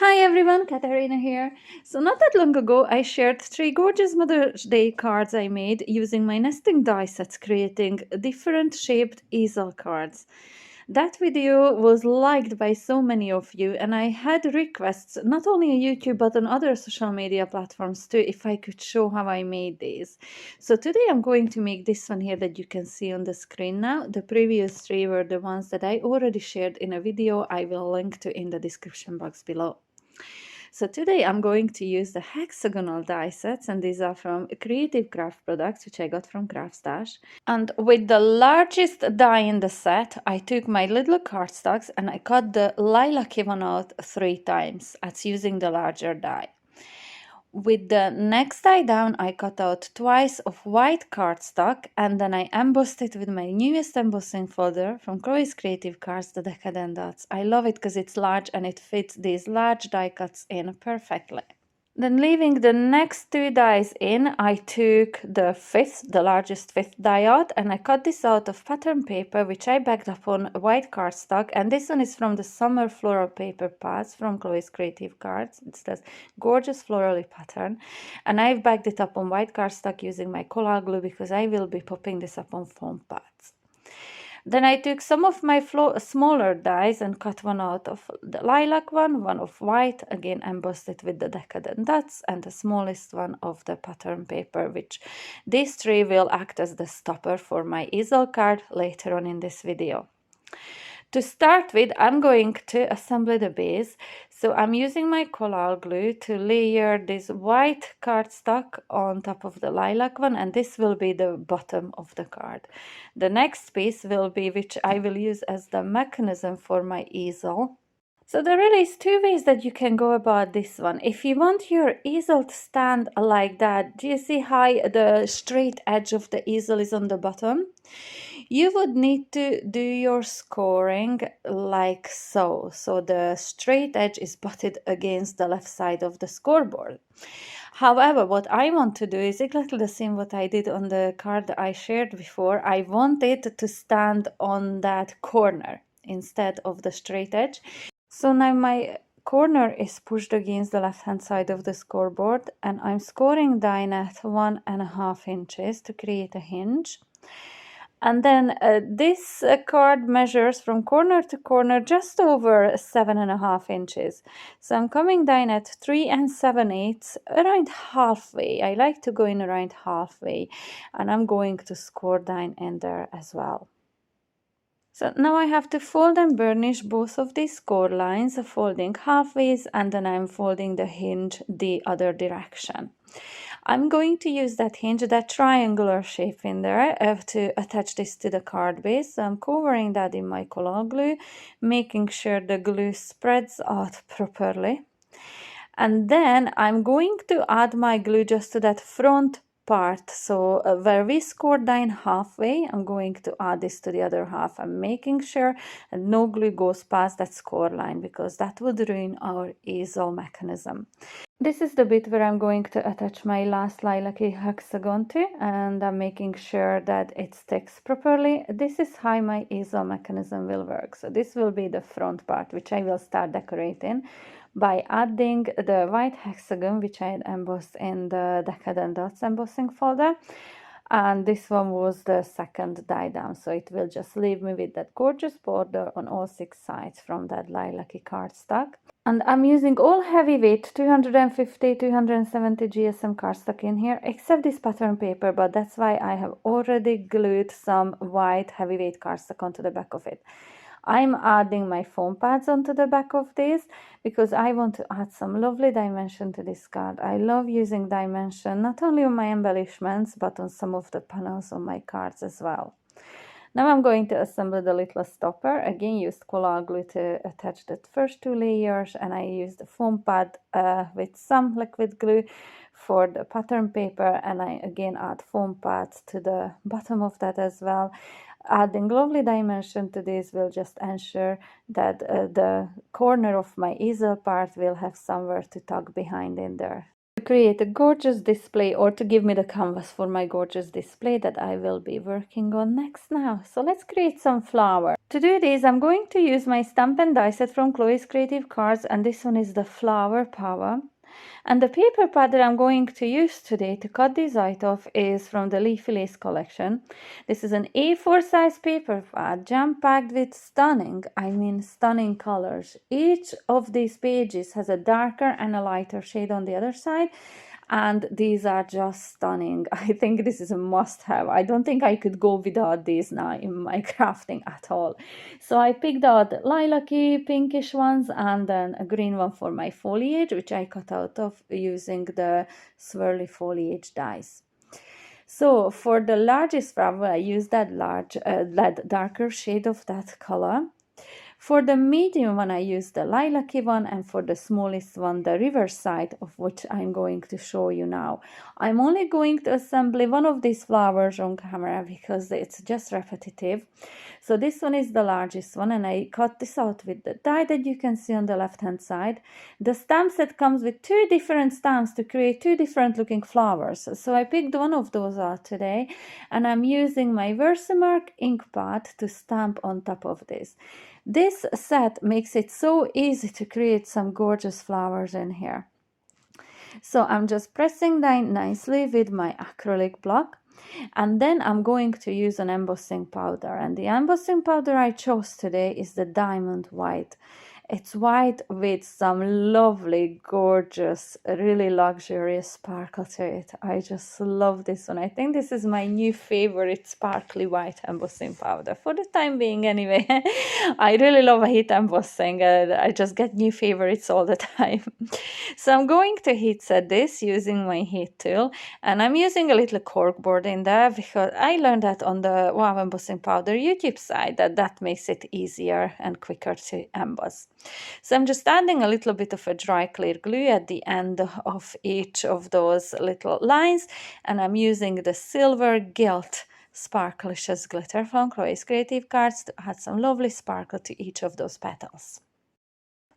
Hi everyone, Katarina here. So not that long ago, I shared 3 gorgeous Mother's Day cards I made using my nesting die sets, creating different shaped easel cards. That video was liked by so many of you, and I had requests not only on YouTube but on other social media platforms too if I could show how I made these. So today I'm going to make this one here that you can see on the screen now. The previous 3 were the ones that I already shared in a video I will link to in the description box below. So today I'm going to use the hexagonal die sets, and these are from Creative Craft Products, which I got from Craft Stash. And with the largest die in the set, I took my little cardstocks and I cut the lilac one out 3 times. That's using the larger die. With the next die down, I cut out twice of white cardstock, and then I embossed it with my newest embossing folder from Chloe's Creative Cards, the Decadent Dots. I love it because it's large and it fits these large die cuts in perfectly. Then leaving the next 2 dies in, I took the largest fifth die out, and I cut this out of pattern paper, which I backed up on white cardstock. And this one is from the summer floral paper pads from Chloe's Creative Cards. It's this gorgeous florally pattern, and I've backed it up on white cardstock using my coral glue because I will be popping this up on foam pads. Then I took some of my smaller dies and cut one out of the lilac one of white, again embossed it with the Decadent Dots, and the smallest one of the pattern paper, which these 3 will act as the stopper for my easel card later on in this video. To start with, I'm going to assemble the base. So I'm using my coral glue to layer this white cardstock on top of the lilac one, and this will be the bottom of the card. The next piece will be, which I will use as the mechanism for my easel. So there really is 2 ways that you can go about this one. If you want your easel to stand like that, do you see how the straight edge of the easel is on the bottom? You would need to do your scoring like so. So the straight edge is butted against the left side of the scoreboard. However, what I want to do is exactly the same what I did on the card I shared before. I want it to stand on that corner instead of the straight edge. So now my corner is pushed against the left hand side of the scoreboard, and I'm scoring down at 1.5 inches to create a hinge. And then this card measures from corner to corner just over 7.5 inches. So I'm coming down at 3 7/8, around halfway. I like to go in around halfway, and I'm going to score down in there as well. So now I have to fold and burnish both of these score lines, folding halfways, and then I'm folding the hinge the other direction. I'm going to use that hinge, that triangular shape in there, to attach this to the card base. So I'm covering that in my coral glue, making sure the glue spreads out properly. And then I'm going to add my glue just to that front part. So where we scored down halfway, I'm going to add this to the other half. I'm making sure that no glue goes past that score line because that would ruin our easel mechanism. This is the bit where I'm going to attach my last lilac-y hexagon to, and I'm making sure that it sticks properly. This is how my easel mechanism will work. So this will be the front part, which I will start decorating by adding the white hexagon, which I had embossed in the Decadent Dots embossing folder. And this one was the second die down, so it will just leave me with that gorgeous border on all 6 sides from that lilac-y cardstock. And I'm using all heavyweight 250, 270 GSM cardstock in here, except this pattern paper, but that's why I have already glued some white heavyweight cardstock onto the back of it. I'm adding my foam pads onto the back of this because I want to add some lovely dimension to this card. I love using dimension not only on my embellishments but on some of the panels on my cards as well. Now I'm going to assemble the little stopper. Again, used coral glue to attach the first 2 layers, and I used a foam pad with some liquid glue for the pattern paper, and I again add foam pads to the bottom of that as well. Adding lovely dimension to this will just ensure that the corner of my easel part will have somewhere to tuck behind in there. create a gorgeous display or to give me the canvas for my gorgeous display that I will be working on next now. So let's create some flowers. To do this, I'm going to use my stamp and die set from Chloe's Creative Cards, and this one is the Flower Power. And the paper pad that I'm going to use today to cut this out of is from the Leafy Lace collection. This is an A4 size paper pad jam-packed with stunning colors. Each of these pages has a darker and a lighter shade on the other side, and these are just stunning. I think this is a must-have. I don't think I could go without these now in my crafting at all. So I picked out lilac-y, pinkish ones, and then a green one for my foliage, which I cut out of using the swirly foliage dies. So for the largest flower, I used that darker shade of that color. For the medium one, I used the lilac-y one, and for the smallest one, the Riverside, of which I'm going to show you now. I'm only going to assemble one of these flowers on camera because it's just repetitive. So this one is the largest one, and I cut this out with the die that you can see on the left-hand side. The stamp set comes with two different stamps to create two different looking flowers. So I picked one of those out today, and I'm using my Versamark ink pad to stamp on top of this. This set makes it so easy to create some gorgeous flowers in here. So I'm just pressing down nicely with my acrylic block, and then I'm going to use an embossing powder, and the embossing powder I chose today is the Diamond White. It's white with some lovely, gorgeous, really luxurious sparkle to it. I just love this one. I think this is my new favorite sparkly white embossing powder for the time being anyway. I really love heat embossing. I just get new favorites all the time. So I'm going to heat set this using my heat tool, and I'm using a little corkboard in there because I learned that on the Wow Embossing Powder YouTube site that makes it easier and quicker to emboss. So I'm just adding a little bit of a dry clear glue at the end of each of those little lines, and I'm using the Silver Gilt Sparklicious glitter from Chloe's Creative Cards to add some lovely sparkle to each of those petals.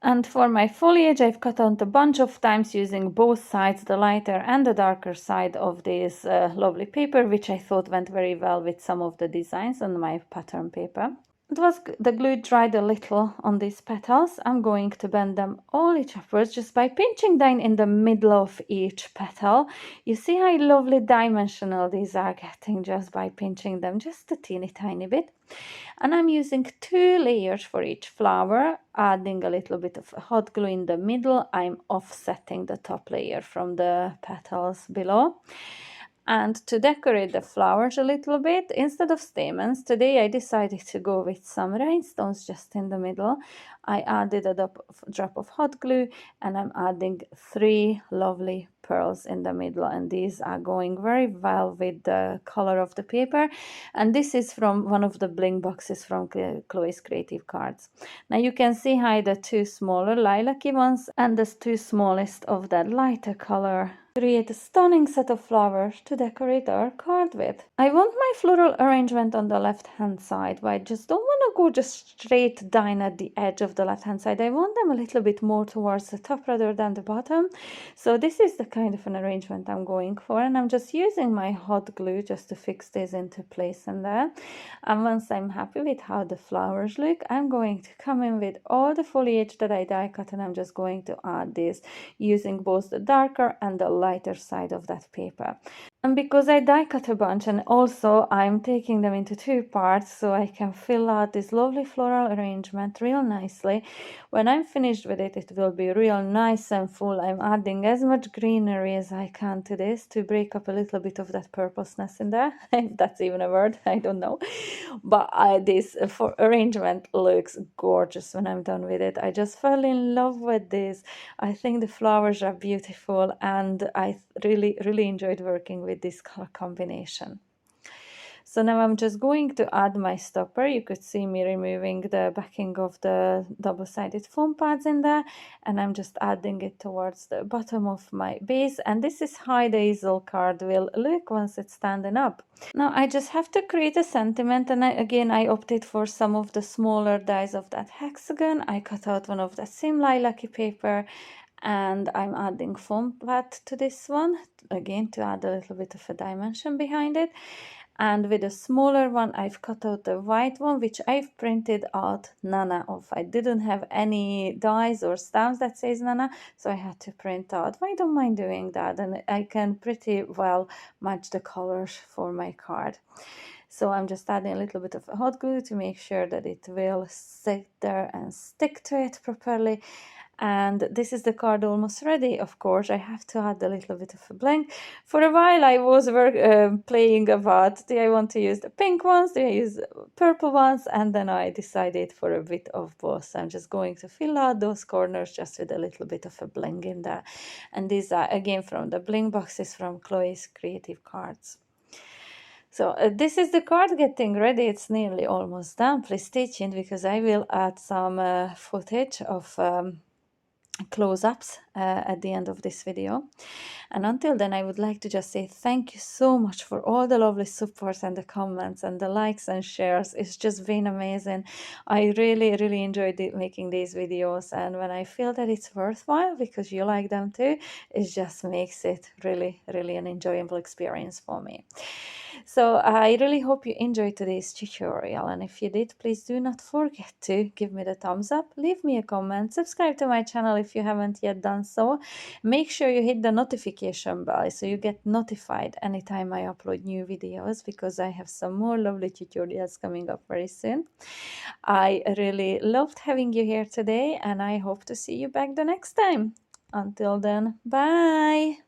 And for my foliage, I've cut out a bunch of times using both sides, the lighter and the darker side of this lovely paper, which I thought went very well with some of the designs on my pattern paper. The glue dried a little on these petals. I'm going to bend them all each upwards just by pinching down in the middle of each petal. You see how lovely dimensional these are getting just by pinching them just a teeny tiny bit. And I'm using 2 layers for each flower, adding a little bit of hot glue in the middle. I'm offsetting the top layer from the petals below. And to decorate the flowers a little bit, instead of stamens, today I decided to go with some rhinestones just in the middle. I added a drop of hot glue, and I'm adding 3 lovely pearls in the middle, and these are going very well with the color of the paper. And this is from one of the bling boxes from Chloe's Creative Cards. Now you can see how the 2 smaller lilac-y ones and the 2 smallest of that lighter color create a stunning set of flowers to decorate our card with. I want my floral arrangement on the left hand side, but I just don't want to go just straight down at the edge of the left hand side. I want them a little bit more towards the top rather than the bottom. So this is the kind of an arrangement I'm going for, and I'm just using my hot glue just to fix this into place in there. And once I'm happy with how the flowers look, I'm going to come in with all the foliage that I die cut, and I'm just going to add this using both the darker and the lighter side of that paper. And because I die cut a bunch, and also I'm taking them into 2 parts so I can fill out this lovely floral arrangement real nicely. When I'm finished with it, it will be real nice and full. I'm adding as much greenery as I can to this to break up a little bit of that purpleness in there. If that's even a word, I don't know. But this arrangement looks gorgeous when I'm done with it. I just fell in love with this. I think the flowers are beautiful, and I really enjoyed working with this color combination. So now I'm just going to add my stopper. You could see me removing the backing of the double-sided foam pads in there, and I'm just adding it towards the bottom of my base. And this is how the Easel card will look once it's standing up. Now I just have to create a sentiment, and I opted for some of the smaller dies of that hexagon. I cut out one of the same lilac-y paper, And I'm adding foam pad to this one, again to add a little bit of a dimension behind it. And with a smaller one, I've cut out the white one, which I've printed out Nana of. I didn't have any dies or stamps that says Nana, so I had to print out. I don't mind doing that, and I can pretty well match the colors for my card. So I'm just adding a little bit of hot glue to make sure that it will sit there and stick to it properly. And this is the card almost ready. Of course, I have to add a little bit of a blank. For a while I was playing about, do I want to use the pink ones, do I use purple ones, and then I decided for a bit of both. I'm just going to fill out those corners just with a little bit of a bling in there. And these are again from the bling boxes from Chloe's Creative Cards. So this is the card getting ready. It's nearly almost done. Please stay tuned because I will add some footage of close-ups at the end of this video. And until then, I would like to just say thank you so much for all the lovely support and the comments and the likes and shares. It's just been amazing. I really enjoyed making these videos, and when I feel that it's worthwhile because you like them too, it just makes it really an enjoyable experience for me. So I really hope you enjoyed today's tutorial, and if you did, please do not forget to give me the thumbs up, leave me a comment, subscribe to my channel if you haven't yet done so. Make sure you hit the notification bell so you get notified anytime I upload new videos, because I have some more lovely tutorials coming up very soon. I really loved having you here today, and I hope to see you back the next time. Until then, bye!